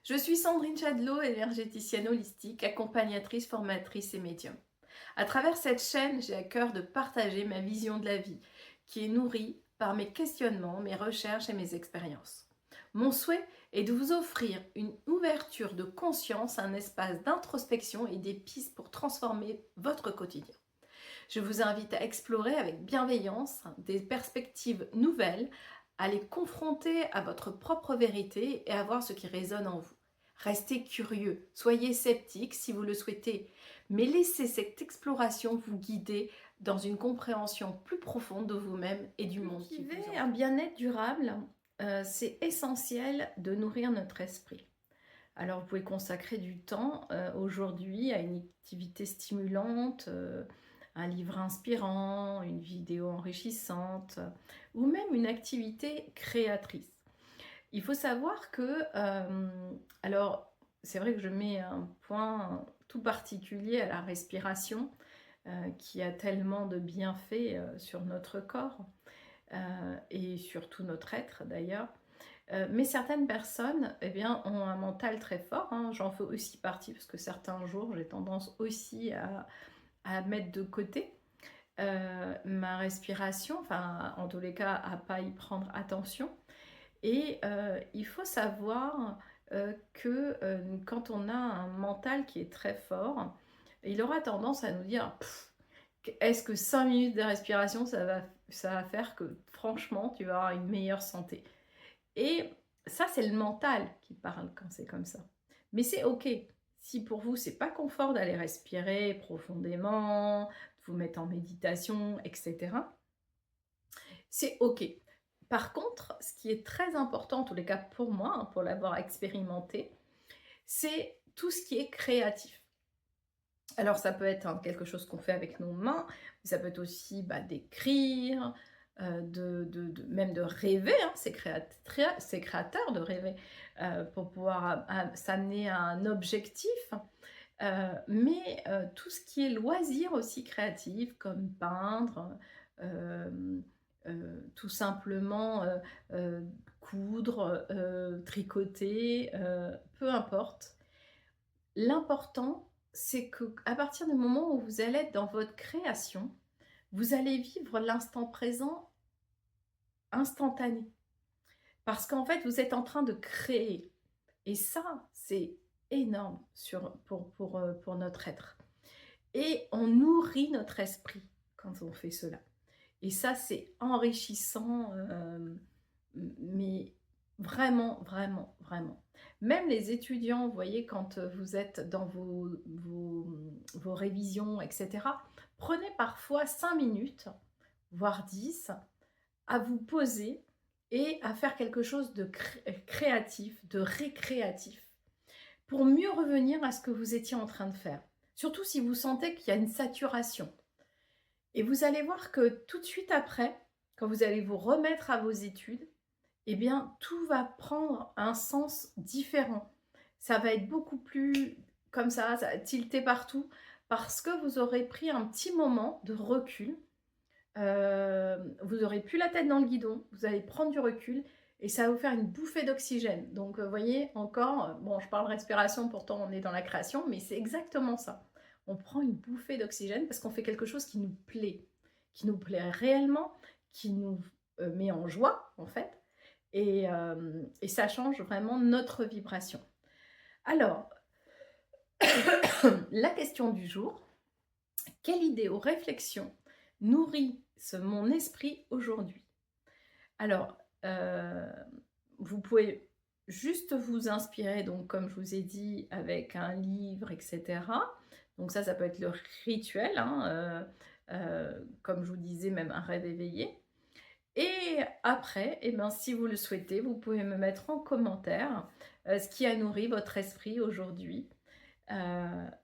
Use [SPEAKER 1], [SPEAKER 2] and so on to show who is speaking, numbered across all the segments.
[SPEAKER 1] Je suis Sandrine Chadlot, énergéticienne holistique, accompagnatrice, formatrice et médium. À travers cette chaîne, j'ai à cœur de partager ma vision de la vie, qui est nourrie par mes questionnements, mes recherches et mes expériences. Mon souhait est de vous offrir une ouverture de conscience, un espace d'introspection et des pistes pour transformer votre quotidien. Je vous invite à explorer avec bienveillance des perspectives nouvelles, à les confronter à votre propre vérité et à voir ce qui résonne en vous. Restez curieux, soyez sceptique si vous le souhaitez, mais laissez cette exploration vous guider dans une compréhension plus profonde de vous-même et du monde qui vous entoure. Un bien-être durable, c'est essentiel de nourrir notre esprit. Alors vous pouvez consacrer du temps aujourd'hui à une activité stimulante, un livre inspirant, une vidéo enrichissante ou même une activité créatrice. Il faut savoir que, alors c'est vrai que je mets un point tout particulier à la respiration qui a tellement de bienfaits sur notre corps et sur tout notre être d'ailleurs. Mais certaines personnes eh bien, ont un mental très fort, hein. J'en fais aussi partie parce que certains jours j'ai tendance aussi à mettre de côté ma respiration, enfin en tous les cas à pas y prendre attention. Et il faut savoir que quand on a un mental qui est très fort, il aura tendance à nous dire est-ce que 5 minutes de respiration ça va faire que franchement tu vas avoir une meilleure santé. Et ça, c'est le mental qui parle quand c'est comme ça. Mais c'est OK. Si pour vous, c'est pas confort d'aller respirer profondément, de vous mettre en méditation, etc., c'est OK. Par contre, ce qui est très important, en tous les cas pour moi, hein, pour l'avoir expérimenté, c'est tout ce qui est créatif. Alors ça peut être quelque chose qu'on fait avec nos mains, mais ça peut être aussi d'écrire, même de rêver, hein, c'est créateur de rêver pour pouvoir s'amener à un objectif. Mais tout ce qui est loisir aussi créatif, comme peindre, tout simplement coudre, tricoter, peu importe. L'important, c'est qu'à partir du moment où vous allez être dans votre création, vous allez vivre l'instant présent instantané. Parce qu'en fait, vous êtes en train de créer. Et ça, c'est énorme pour notre être. Et on nourrit notre esprit quand on fait cela. Et ça, c'est enrichissant, mais vraiment, vraiment, vraiment. Même les étudiants, vous voyez, quand vous êtes dans vos révisions, etc., prenez parfois 5 minutes, voire 10, à vous poser et à faire quelque chose de créatif, de récréatif, pour mieux revenir à ce que vous étiez en train de faire. Surtout si vous sentez qu'il y a une saturation. Et vous allez voir que tout de suite après, quand vous allez vous remettre à vos études, eh bien, tout va prendre un sens différent. Ça va être beaucoup plus comme ça va tilter partout, parce que vous aurez pris un petit moment de recul. Vous n'aurez plus la tête dans le guidon, vous allez prendre du recul et ça va vous faire une bouffée d'oxygène. Donc, vous voyez, encore, bon, je parle respiration, pourtant on est dans la création, mais c'est exactement ça. On prend une bouffée d'oxygène parce qu'on fait quelque chose qui nous plaît réellement, qui nous met en joie, en fait, et ça change vraiment notre vibration. Alors, la question du jour, quelle idée ou réflexion nourrit mon esprit aujourd'hui? Alors, vous pouvez juste vous inspirer, donc comme je vous ai dit, avec un livre, etc. Donc ça peut être le rituel, hein, comme je vous disais, même un rêve éveillé. Et après, eh ben, si vous le souhaitez, vous pouvez me mettre en commentaire ce qui a nourri votre esprit aujourd'hui.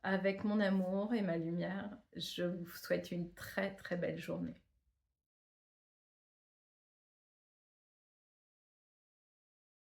[SPEAKER 1] Avec mon amour et ma lumière, je vous souhaite une très très belle journée.